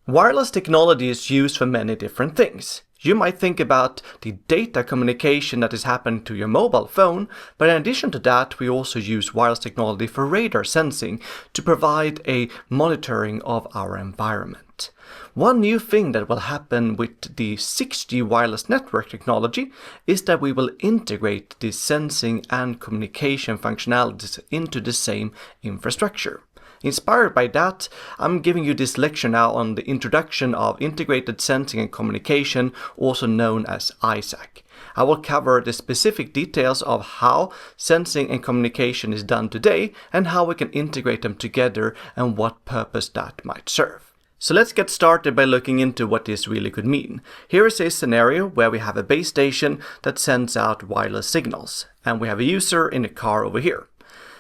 Wireless technology is used for many different things. You might think about the data communication that is happening to your mobile phone, but in addition to that, we also use wireless technology for radar sensing to provide a monitoring of our environment. One new thing that will happen with the 6G wireless network technology is that we will integrate the sensing and communication functionalities into the same infrastructure. Inspired by that, I'm giving you this lecture now on the introduction of integrated sensing and communication, also known as ISAC. I will cover the specific details of how sensing and communication is done today and how we can integrate them together and what purpose that might serve. So let's get started by looking into what this really could mean. Here is a scenario where we have a base station that sends out wireless signals, and we have a user in a car over here.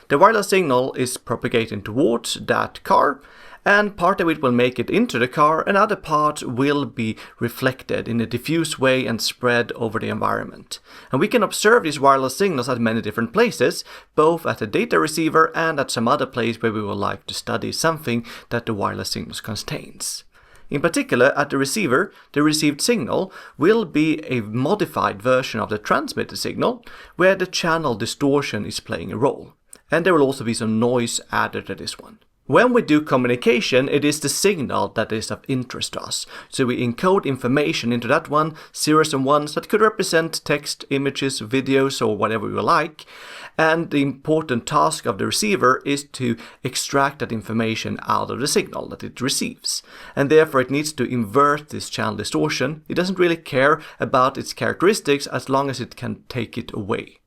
The wireless signal is propagating towards that car, and part of it will make it into the car, and other part will be reflected in a diffuse way and spread over the environment. And we can observe these wireless signals at many different places, both at the data receiver and at some other place where we would like to study something that the wireless signals contains. In particular, at the receiver, the received signal will be a modified version of the transmitted signal, where the channel distortion is playing a role. And there will also be some noise added to this one. When we do communication, it is the signal that is of interest to us. So we encode information into that one, zeros and ones that could represent text, images, videos, or whatever we like. And the important task of the receiver is to extract that information out of the signal that it receives. And therefore it needs to invert this channel distortion. It doesn't really care about its characteristics as long as it can take it away.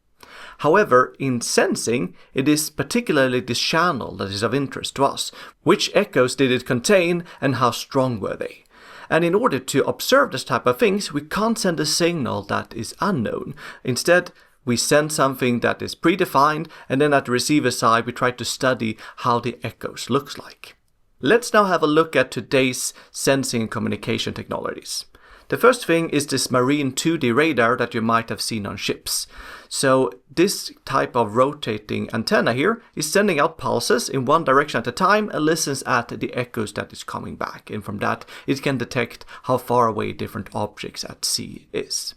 However, in sensing, it is particularly this channel that is of interest to us. Which echoes did it contain and how strong were they? And in order to observe this type of things, we can't send a signal that is unknown. Instead, we send something that is predefined, and then at the receiver side, we try to study how the echoes looks like. Let's now have a look at today's sensing and communication technologies. The first thing is this marine 2D radar that you might have seen on ships. So this type of rotating antenna here is sending out pulses in one direction at a time and listens at the echoes that is coming back. And from that, it can detect how far away different objects at sea is.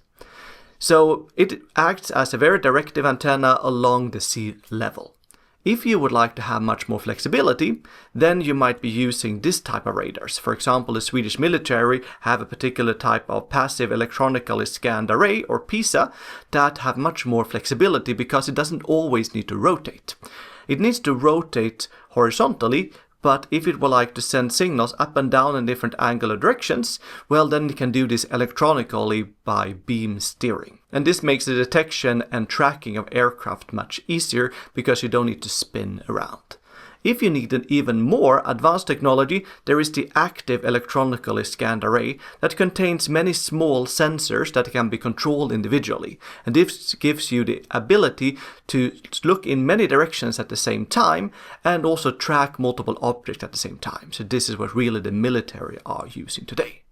So it acts as a very directive antenna along the sea level. If you would like to have much more flexibility, then you might be using this type of radars. For example, the Swedish military have a particular type of passive electronically scanned array, or PISA, that have much more flexibility because it doesn't always need to rotate. It needs to rotate horizontally, but if it would like to send signals up and down in different angular directions, well, then it can do this electronically by beam steering. And this makes the detection and tracking of aircraft much easier because you don't need to spin around. If you need an even more advanced technology, there is the active electronically scanned array that contains many small sensors that can be controlled individually. And this gives you the ability to look in many directions at the same time and also track multiple objects at the same time. So this is what really the military are using today.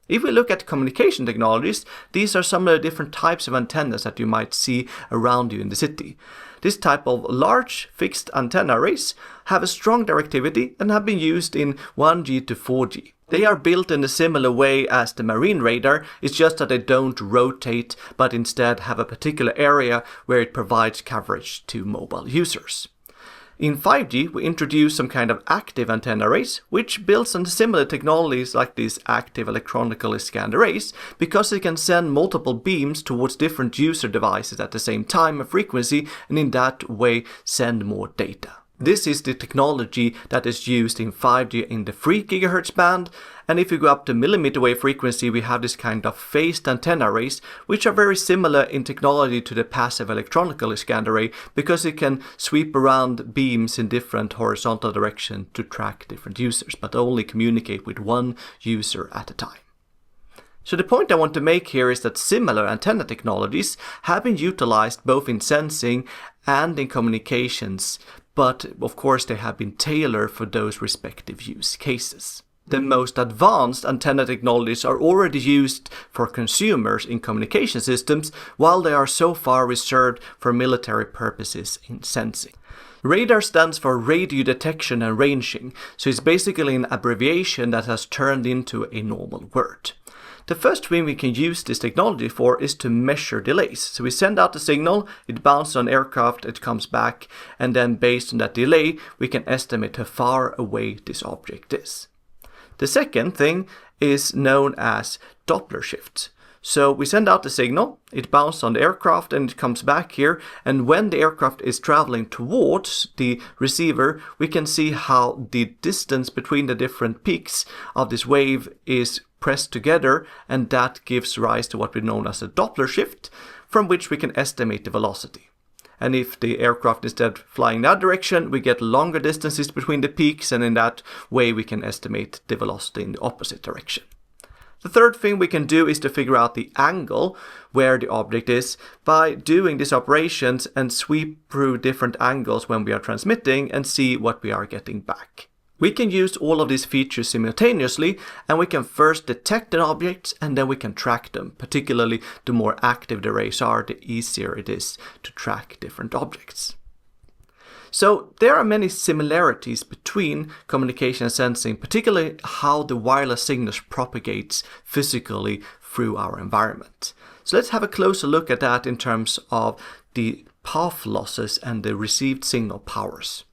If we look at communication technologies, these are some of the different types of antennas that you might see around you in the city. This type of large fixed antenna arrays have a strong directivity and have been used in 1G to 4G. They are built in a similar way as the marine radar, it's just that they don't rotate but instead have a particular area where it provides coverage to mobile users. In 5G, we introduce some kind of active antenna arrays, which builds on similar technologies like these active electronically scanned arrays, because they can send multiple beams towards different user devices at the same time and frequency, and in that way send more data. This is the technology that is used in 5G in the 3 GHz band, and if you go up to millimeter wave frequency, we have this kind of phased antenna arrays, which are very similar in technology to the passive electronically scanned array, because it can sweep around beams in different horizontal directions to track different users, but only communicate with one user at a time. So the point I want to make here is that similar antenna technologies have been utilized both in sensing and in communications, but of course they have been tailored for those respective use cases. The most advanced antenna technologies are already used for consumers in communication systems, while they are so far reserved for military purposes in sensing. Radar stands for radio detection and ranging, so it's basically an abbreviation that has turned into a normal word. The first thing we can use this technology for is to measure delays. So we send out the signal, it bounces on aircraft, it comes back, and then based on that delay, we can estimate how far away this object is. The second thing is known as Doppler shift. So we send out the signal, it bounces on the aircraft and it comes back here, and when the aircraft is traveling towards the receiver, we can see how the distance between the different peaks of this wave is pressed together, and that gives rise to what we know as a Doppler shift, from which we can estimate the velocity. And if the aircraft instead flying that direction, we get longer distances between the peaks, and in that way we can estimate the velocity in the opposite direction. The third thing we can do is to figure out the angle where the object is by doing these operations and sweep through different angles when we are transmitting and see what we are getting back. We can use all of these features simultaneously, and we can first detect an object and then we can track them. Particularly the more active the rays are, the easier it is to track different objects. So there are many similarities between communication and sensing, particularly how the wireless signals propagates physically through our environment. So let's have a closer look at that in terms of the path losses and the received signal powers.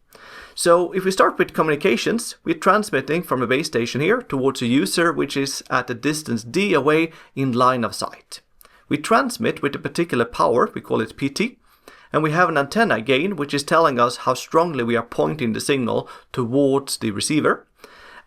So if we start with communications, we're transmitting from a base station here towards a user which is at a distance d away in line of sight. We transmit with a particular power, we call it PT, and we have an antenna gain which is telling us how strongly we are pointing the signal towards the receiver.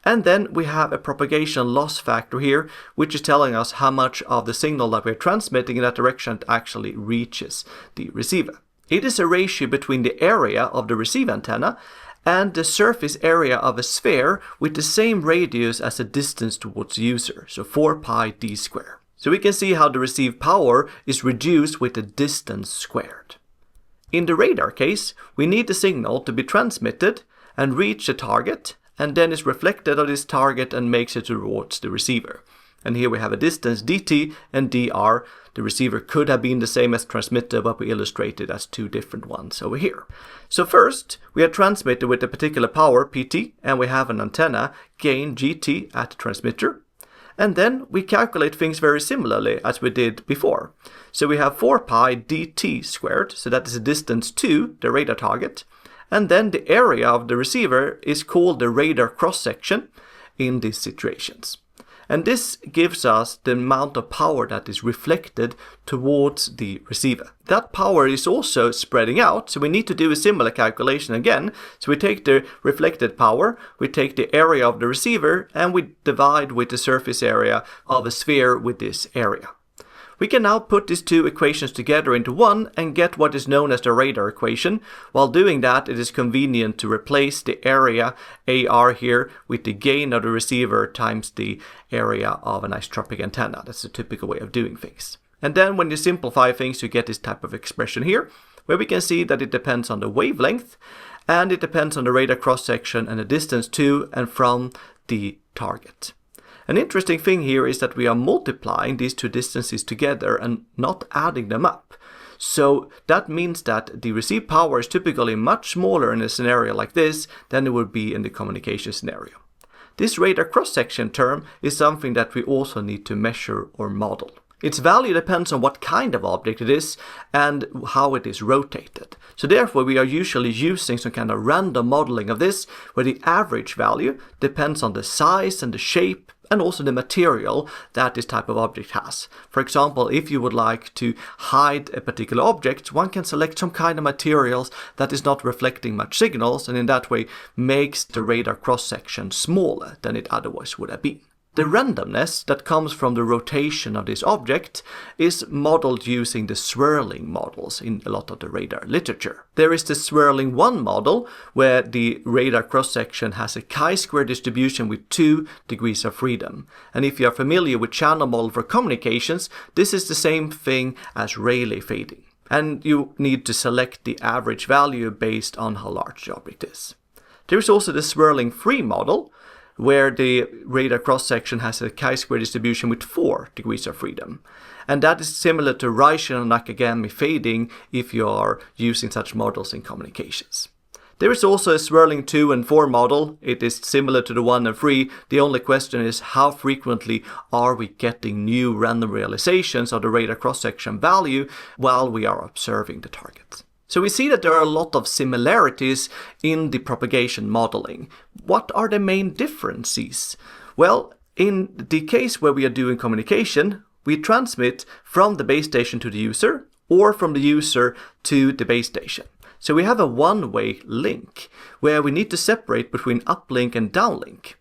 And then we have a propagation loss factor here, which is telling us how much of the signal that we're transmitting in that direction actually reaches the receiver. It is a ratio between the area of the receive antenna and the surface area of a sphere with the same radius as the distance towards the user, so 4 pi d squared. So we can see how the received power is reduced with the distance squared. In the radar case, we need the signal to be transmitted and reach a target, and then is reflected on this target and makes it towards the receiver. And here we have a distance dt and dr. The receiver could have been the same as transmitter, but we illustrated as two different ones over here. So first, we are transmitted with a particular power, pt, and we have an antenna, gain gt, at the transmitter. And then we calculate things very similarly as we did before. So we have 4 pi dt squared, so that is a distance to the radar target. And then the area of the receiver is called the radar cross-section in these situations. And this gives us the amount of power that is reflected towards the receiver. That power is also spreading out, so we need to do a similar calculation again. So we take the reflected power, we take the area of the receiver, and we divide with the surface area of a sphere with this area. We can now put these two equations together into one and get what is known as the radar equation. While doing that, it is convenient to replace the area AR here with the gain of the receiver times the area of an isotropic antenna. That's the typical way of doing things. And then when you simplify things, you get this type of expression here, where we can see that it depends on the wavelength and it depends on the radar cross-section and the distance to and from the target. An interesting thing here is that we are multiplying these two distances together and not adding them up. So that means that the received power is typically much smaller in a scenario like this than it would be in the communication scenario. This radar cross-section term is something that we also need to measure or model. Its value depends on what kind of object it is and how it is rotated. So therefore we are usually using some kind of random modeling of this, where the average value depends on the size and the shape and also the material that this type of object has. For example, if you would like to hide a particular object, one can select some kind of materials that is not reflecting much signals, and in that way makes the radar cross-section smaller than it otherwise would have been. The randomness that comes from the rotation of this object is modeled using the swirling models in a lot of the radar literature. There is the swirling 1 model, where the radar cross-section has a chi-square distribution with 2 degrees of freedom. And if you are familiar with channel model for communications, this is the same thing as Rayleigh fading. And you need to select the average value based on how large the object is. There is also the swirling 3 model, where the radar cross-section has a chi-square distribution with 4 degrees of freedom. And that is similar to Rayleigh and Nakagami fading if you are using such models in communications. There is also a swirling 2 and 4 model. It is similar to the 1 and 3. The only question is how frequently are we getting new random realizations of the radar cross-section value while we are observing the target. So we see that there are a lot of similarities in the propagation modeling. What are the main differences? Well, in the case where we are doing communication, we transmit from the base station to the user or from the user to the base station. So we have a one-way link where we need to separate between uplink and downlink.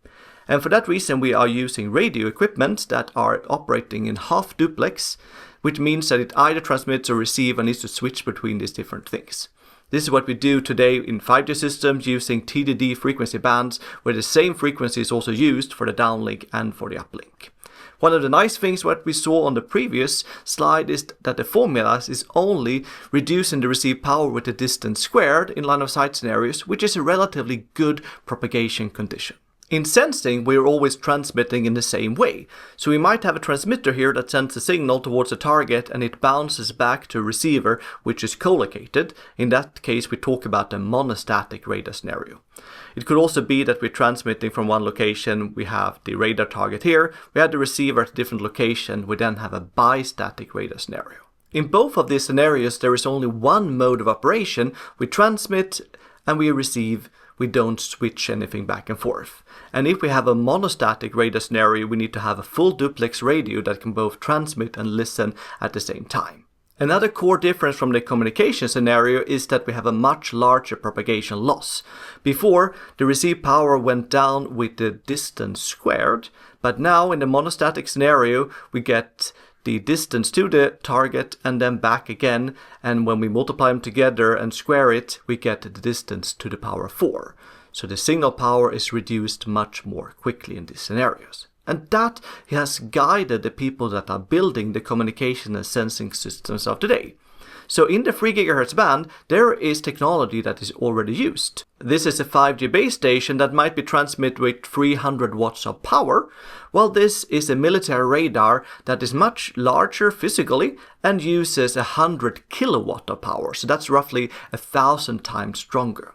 And for that reason, we are using radio equipment that are operating in half duplex, which means that it either transmits or receives and needs to switch between these different things. This is what we do today in 5G systems using TDD frequency bands, where the same frequency is also used for the downlink and for the uplink. One of the nice things what we saw on the previous slide is that the formula is only reducing the received power with the distance squared in line of sight scenarios, which is a relatively good propagation condition. In sensing, we are always transmitting in the same way. So we might have a transmitter here that sends a signal towards a target and it bounces back to a receiver which is collocated. In that case, we talk about a monostatic radar scenario. It could also be that we're transmitting from one location, we have the radar target here, we have the receiver at a different location, we then have a bistatic radar scenario. In both of these scenarios, there is only one mode of operation. We transmit and we receive. We don't switch anything back and forth. And if we have a monostatic radar scenario, we need to have a full duplex radio that can both transmit and listen at the same time. Another core difference from the communication scenario is that we have a much larger propagation loss. Before, the received power went down with the distance squared, but now in the monostatic scenario, we get the distance to the target and then back again, and when we multiply them together and square it, we get the distance to the power 4. So the signal power is reduced much more quickly in these scenarios. And that has guided the people that are building the communication and sensing systems of today. So in the 3 GHz band, there is technology that is already used. This is a 5G base station that might be transmitted with 300 watts of power, while this is a military radar that is much larger physically and uses 100 kilowatt of power. So that's roughly 1,000 times stronger.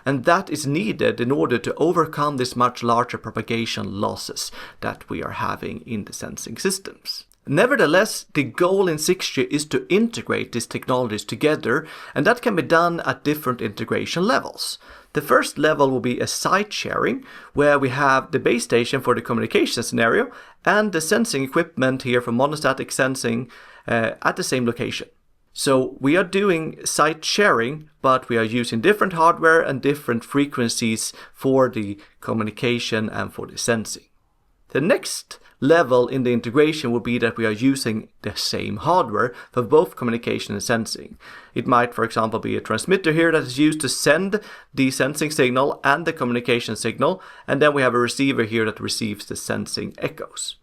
And that is needed in order to overcome this much larger propagation losses that we are having in the sensing systems. Nevertheless, the goal in 6G is to integrate these technologies together, and that can be done at different integration levels. The first level will be a site sharing, where we have the base station for the communication scenario and the sensing equipment here for monostatic sensing at the same location. So we are doing site sharing, but we are using different hardware and different frequencies for the communication and for the sensing. The next level in the integration will be that we are using the same hardware for both communication and sensing. It might, for example, be a transmitter here that is used to send the sensing signal and the communication signal, and then we have a receiver here that receives the sensing echoes.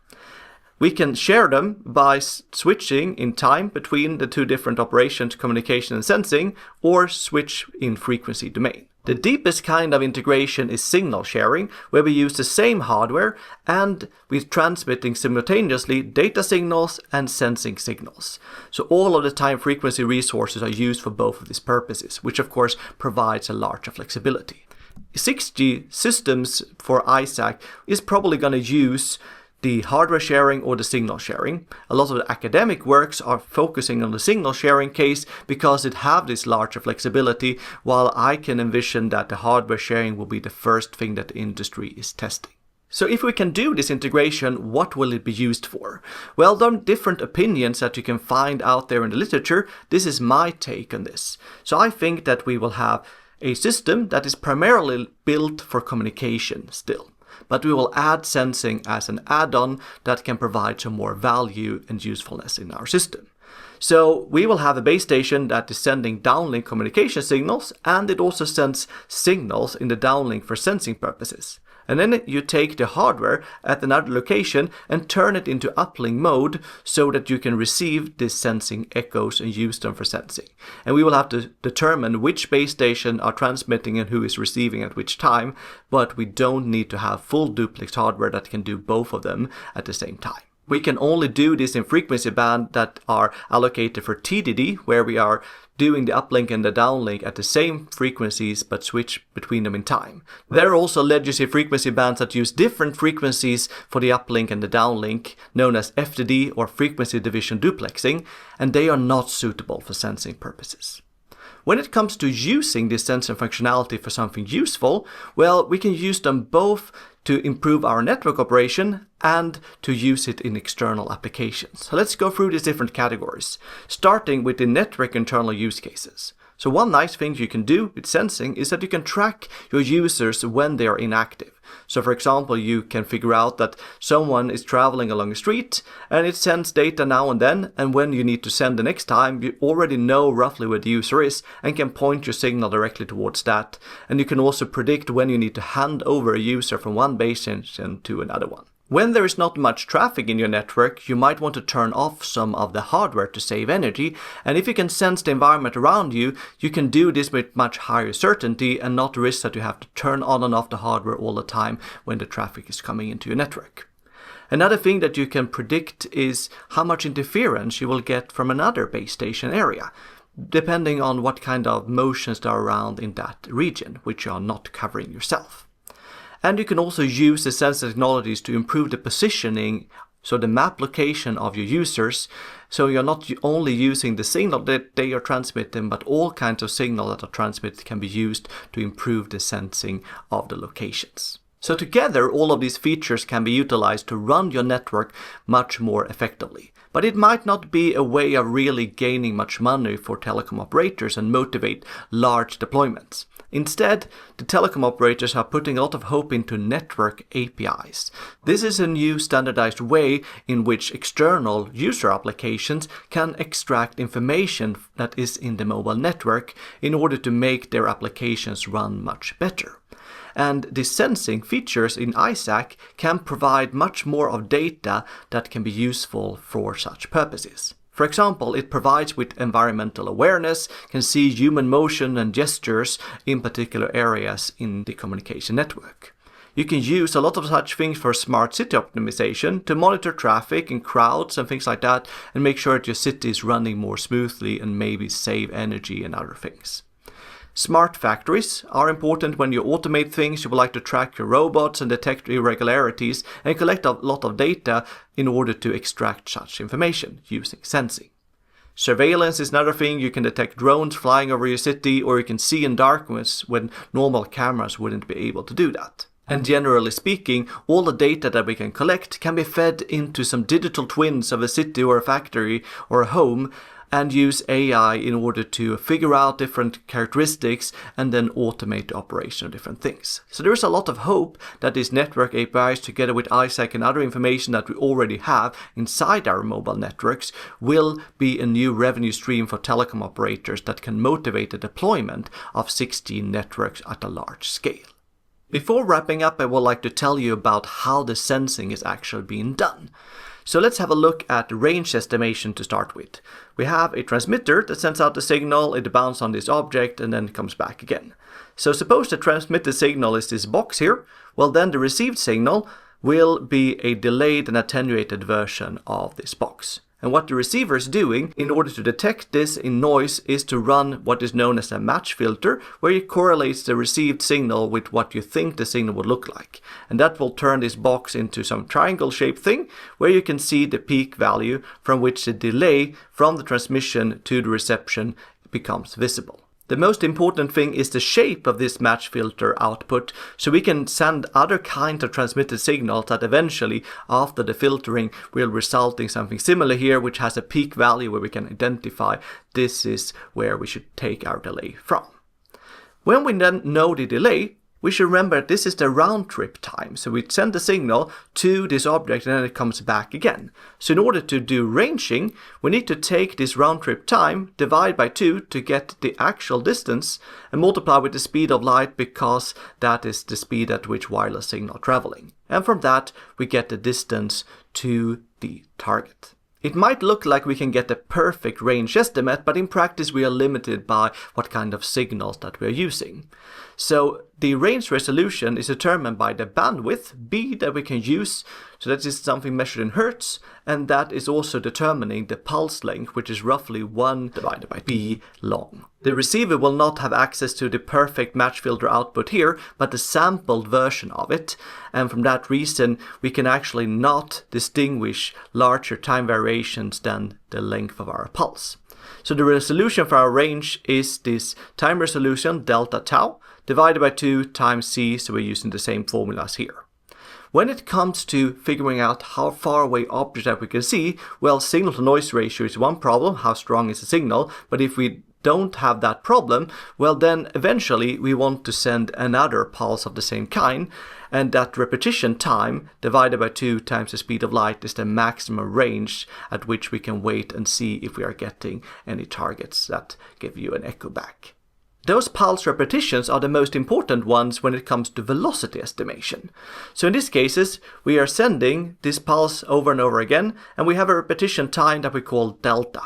We can share them by switching in time between the two different operations, communication and sensing, or switch in frequency domain. The deepest kind of integration is signal sharing, where we use the same hardware and we're transmitting simultaneously data signals and sensing signals. So all of the time frequency resources are used for both of these purposes, which of course provides a larger flexibility. 6G systems for ISAC is probably going to use the hardware sharing or the signal sharing. A lot of the academic works are focusing on the signal sharing case because it have this larger flexibility, while I can envision that the hardware sharing will be the first thing that the industry is testing. So if we can do this integration, what will it be used for? Well, there are different opinions that you can find out there in the literature. This is my take on this. So I think that we will have a system that is primarily built for communication still. But we will add sensing as an add-on that can provide some more value and usefulness in our system. So we will have a base station that is sending downlink communication signals, and it also sends signals in the downlink for sensing purposes. And then you take the hardware at another location and turn it into uplink mode so that you can receive these sensing echoes and use them for sensing. And we will have to determine which base station are transmitting and who is receiving at which time, but we don't need to have full duplex hardware that can do both of them at the same time. We can only do this in frequency band that are allocated for TDD, where we are doing the uplink and the downlink at the same frequencies but switch between them in time. There are also legacy frequency bands that use different frequencies for the uplink and the downlink, known as FDD or frequency division duplexing, and they are not suitable for sensing purposes. When it comes to using this sensor functionality for something useful, well, we can use them both to improve our network operation and to use it in external applications. So let's go through these different categories, starting with the network internal use cases. So one nice thing you can do with sensing is that you can track your users when they are inactive. So for example, you can figure out that someone is traveling along a street and it sends data now and then, and when you need to send the next time, you already know roughly where the user is and can point your signal directly towards that. And you can also predict when you need to hand over a user from one base station to another one. When there is not much traffic in your network, you might want to turn off some of the hardware to save energy, and if you can sense the environment around you, you can do this with much higher certainty and not risk that you have to turn on and off the hardware all the time when the traffic is coming into your network. Another thing that you can predict is how much interference you will get from another base station area, depending on what kind of motions there are around in that region, which you are not covering yourself. And you can also use the sensor technologies to improve the positioning, so the map location of your users, so you're not only using the signal that they are transmitting, but all kinds of signal that are transmitted can be used to improve the sensing of the locations. So together, all of these features can be utilized to run your network much more effectively. But it might not be a way of really gaining much money for telecom operators and motivate large deployments. Instead, the telecom operators are putting a lot of hope into network APIs. This is a new standardized way in which external user applications can extract information that is in the mobile network in order to make their applications run much better. And the sensing features in ISAC can provide much more of data that can be useful for such purposes. For example, it provides with environmental awareness, can see human motion and gestures in particular areas in the communication network. You can use a lot of such things for smart city optimization to monitor traffic and crowds and things like that and make sure that your city is running more smoothly and maybe save energy and other things. Smart factories are important when you automate things. You would like to track your robots and detect irregularities and collect a lot of data in order to extract such information using sensing. Surveillance is another thing. You can detect drones flying over your city, or you can see in darkness when normal cameras wouldn't be able to do that. And generally speaking, all the data that we can collect can be fed into some digital twins of a city or a factory or a home, and use AI in order to figure out different characteristics and then automate the operation of different things. So there is a lot of hope that these network APIs, together with ISAC and other information that we already have inside our mobile networks, will be a new revenue stream for telecom operators that can motivate the deployment of 16 networks at a large scale. Before wrapping up, I would like to tell you about how the sensing is actually being done. So let's have a look at range estimation to start with. We have a transmitter that sends out the signal, it bounces on this object and then comes back again. So suppose the transmitted signal is this box here, well then the received signal will be a delayed and attenuated version of this box. And what the receiver is doing in order to detect this in noise is to run what is known as a match filter, where it correlates the received signal with what you think the signal would look like. And that will turn this box into some triangle-shaped thing where you can see the peak value from which the delay from the transmission to the reception becomes visible. The most important thing is the shape of this match filter output, so we can send other kinds of transmitted signals that eventually, after the filtering, will result in something similar here, which has a peak value where we can identify this is where we should take our delay from. When we then know the delay, we should remember that this is the round trip time. So we send the signal to this object and then it comes back again. So in order to do ranging, we need to take this round trip time, divide by 2 to get the actual distance, and multiply with the speed of light because that is the speed at which wireless signal are traveling. And from that, we get the distance to the target. It might look like we can get a perfect range estimate, but in practice we are limited by what kind of signals that we are using. So The range resolution is determined by the bandwidth, B, that we can use, so that is something measured in hertz, and that is also determining the pulse length, which is roughly 1 divided by B long. The receiver will not have access to the perfect match filter output here, but the sampled version of it, and from that reason we can actually not distinguish larger time variations than the length of our pulse. So the resolution for our range is this time resolution, delta tau, divided by 2 times c, so we're using the same formulas here. When it comes to figuring out how far away objects that we can see, well, signal to noise ratio is one problem, how strong is the signal, but if we don't have that problem, well then eventually we want to send another pulse of the same kind, and that repetition time divided by 2 times the speed of light is the maximum range at which we can wait and see if we are getting any targets that give you an echo back. Those pulse repetitions are the most important ones when it comes to velocity estimation. So in these cases, we are sending this pulse over and over again, and we have a repetition time that we call delta.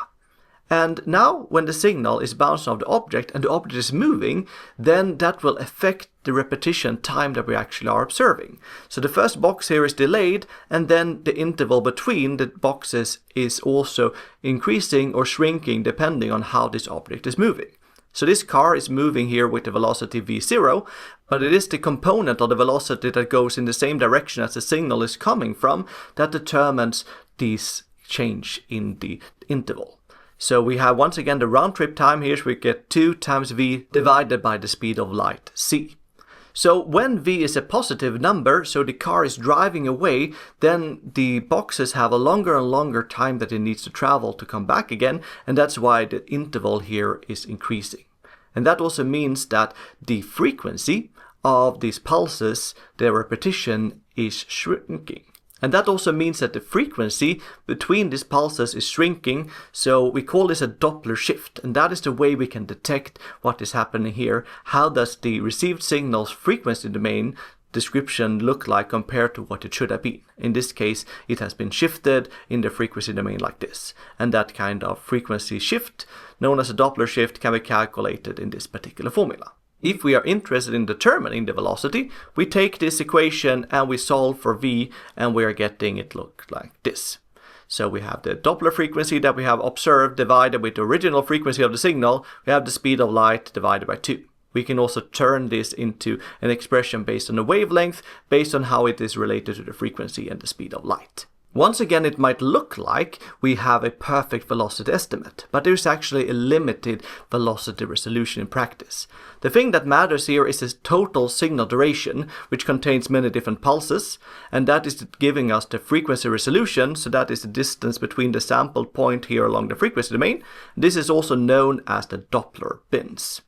And now, when the signal is bouncing off the object and the object is moving, then that will affect the repetition time that we actually are observing. So the first box here is delayed, and then the interval between the boxes is also increasing or shrinking depending on how this object is moving. So this car is moving here with the velocity v0, but it is the component of the velocity that goes in the same direction as the signal is coming from that determines this change in the interval. So we have once again the round trip time here, so we get 2 times v divided by the speed of light, c. So when v is a positive number, so the car is driving away, then the boxes have a longer and longer time that it needs to travel to come back again, and that's why the interval here is increasing. And that also means that the frequency of these pulses, their repetition, is shrinking. And that also means that the frequency between these pulses is shrinking, so we call this a Doppler shift, and that is the way we can detect what is happening here. How does the received signal's frequency domain description look like compared to what it should have been? In this case, it has been shifted in the frequency domain like this, and that kind of frequency shift, known as a Doppler shift, can be calculated in this particular formula. If we are interested in determining the velocity, we take this equation and we solve for v, and we are getting it look like this. So we have the Doppler frequency that we have observed divided with the original frequency of the signal. We have the speed of light divided by 2. We can also turn this into an expression based on the wavelength, based on how it is related to the frequency and the speed of light. Once again, it might look like we have a perfect velocity estimate, but there's actually a limited velocity resolution in practice. The thing that matters here is the total signal duration, which contains many different pulses, and that is giving us the frequency resolution, so that is the distance between the sample point here along the frequency domain. This is also known as the Doppler bins.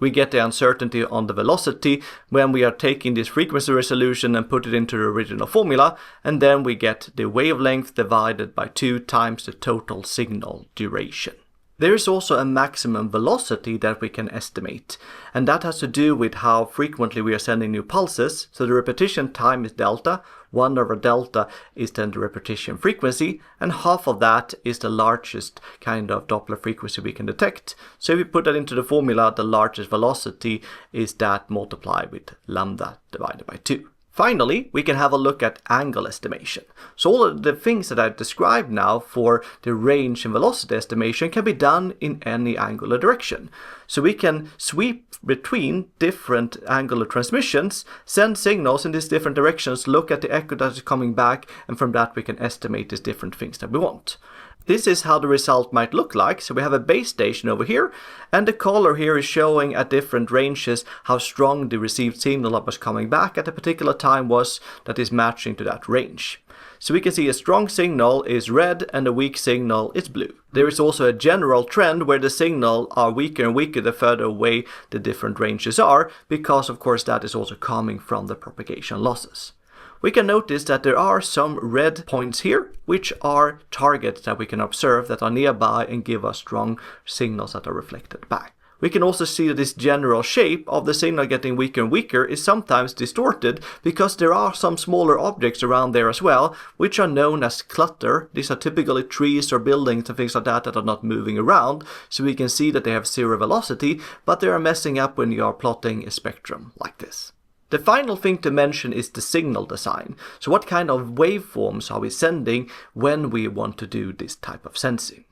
We get the uncertainty on the velocity when we are taking this frequency resolution and put it into the original formula, and then we get the wavelength divided by 2 times the total signal duration. There is also a maximum velocity that we can estimate, and that has to do with how frequently we are sending new pulses. So the repetition time is delta, 1 over delta is then the repetition frequency, and half of that is the largest kind of Doppler frequency we can detect. So if we put that into the formula, the largest velocity is that multiplied with lambda divided by 2. Finally, we can have a look at angle estimation. So all of the things that I've described now for the range and velocity estimation can be done in any angular direction. So we can sweep between different angular transmissions, send signals in these different directions, look at the echo that is coming back, and from that we can estimate these different things that we want. This is how the result might look like. So we have a base station over here, and the color here is showing at different ranges how strong the received signal that was coming back at a particular time was that is matching to that range. So we can see a strong signal is red and a weak signal is blue. There is also a general trend where the signal are weaker and weaker the further away the different ranges are, because of course that is also coming from the propagation losses. We can notice that there are some red points here, which are targets that we can observe that are nearby and give us strong signals that are reflected back. We can also see that this general shape of the signal getting weaker and weaker is sometimes distorted because there are some smaller objects around there as well, which are known as clutter. These are typically trees or buildings and things like that that are not moving around, so we can see that they have zero velocity, but they are messing up when you are plotting a spectrum like this. The final thing to mention is the signal design. So what kind of waveforms are we sending when we want to do this type of sensing?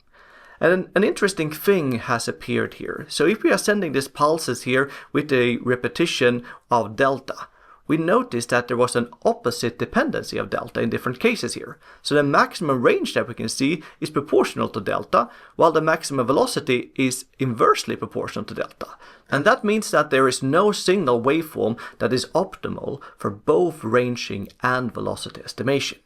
And an interesting thing has appeared here. So if we are sending these pulses here with a repetition of delta, we notice that there was an opposite dependency of delta in different cases here. So the maximum range that we can see is proportional to delta, while the maximum velocity is inversely proportional to delta. And that means that there is no single waveform that is optimal for both ranging and velocity estimation.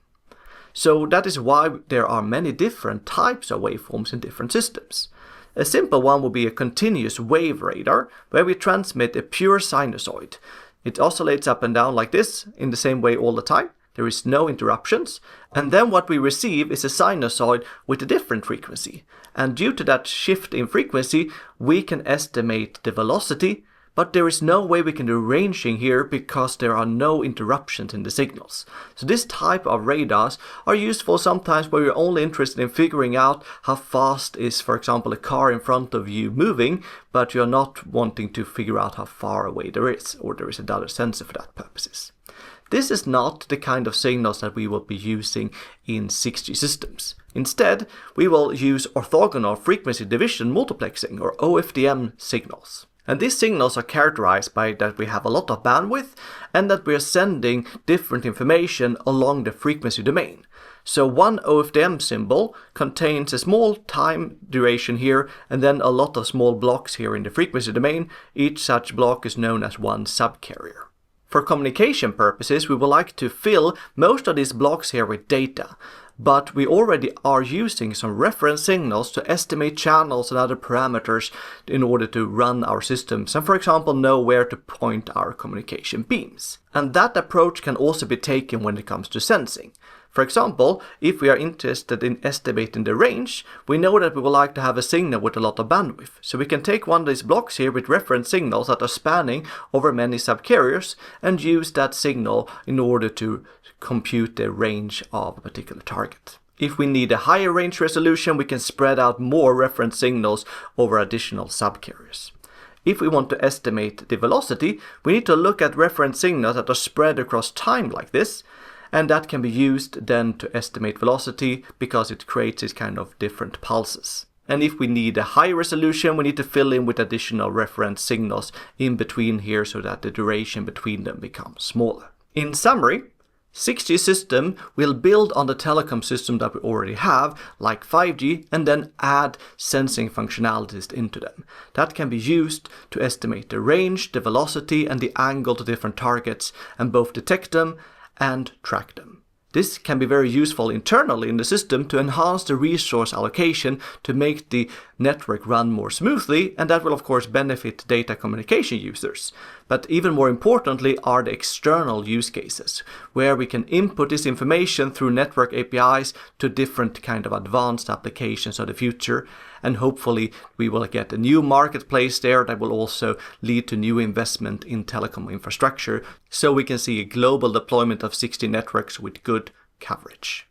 So that is why there are many different types of waveforms in different systems. A simple one would be a continuous wave radar, where we transmit a pure sinusoid. It oscillates up and down like this in the same way all the time. There is no interruptions. And then what we receive is a sinusoid with a different frequency. And due to that shift in frequency, we can estimate the velocity, but there is no way we can do ranging here because there are no interruptions in the signals. So this type of radars are useful sometimes where you're only interested in figuring out how fast is, for example, a car in front of you moving, but you're not wanting to figure out how far away there is, or there is another sensor for that purposes. This is not the kind of signals that we will be using in 6G systems. Instead, we will use orthogonal frequency division multiplexing, or OFDM signals. And these signals are characterized by that we have a lot of bandwidth and that we are sending different information along the frequency domain. So one OFDM symbol contains a small time duration here and then a lot of small blocks here in the frequency domain. Each such block is known as one subcarrier. For communication purposes, we would like to fill most of these blocks here with data. But we already are using some reference signals to estimate channels and other parameters in order to run our systems and, for example, know where to point our communication beams. And that approach can also be taken when it comes to sensing. For example, if we are interested in estimating the range, we know that we would like to have a signal with a lot of bandwidth. So we can take one of these blocks here with reference signals that are spanning over many subcarriers and use that signal in order to compute the range of a particular target. If we need a higher range resolution, we can spread out more reference signals over additional subcarriers. If we want to estimate the velocity, we need to look at reference signals that are spread across time like this, and that can be used then to estimate velocity because it creates these kind of different pulses. And if we need a high resolution, we need to fill in with additional reference signals in between here so that the duration between them becomes smaller. In summary, 6G system will build on the telecom system that we already have, like 5G, and then add sensing functionalities into them. That can be used to estimate the range, the velocity, and the angle to different targets, and both detect them and track them. This can be very useful internally in the system to enhance the resource allocation to make the network run more smoothly, and that will of course benefit data communication users. But even more importantly are the external use cases, where we can input this information through network APIs to different kind of advanced applications of the future, and hopefully we will get a new marketplace there that will also lead to new investment in telecom infrastructure, so we can see a global deployment of 6G networks with good coverage.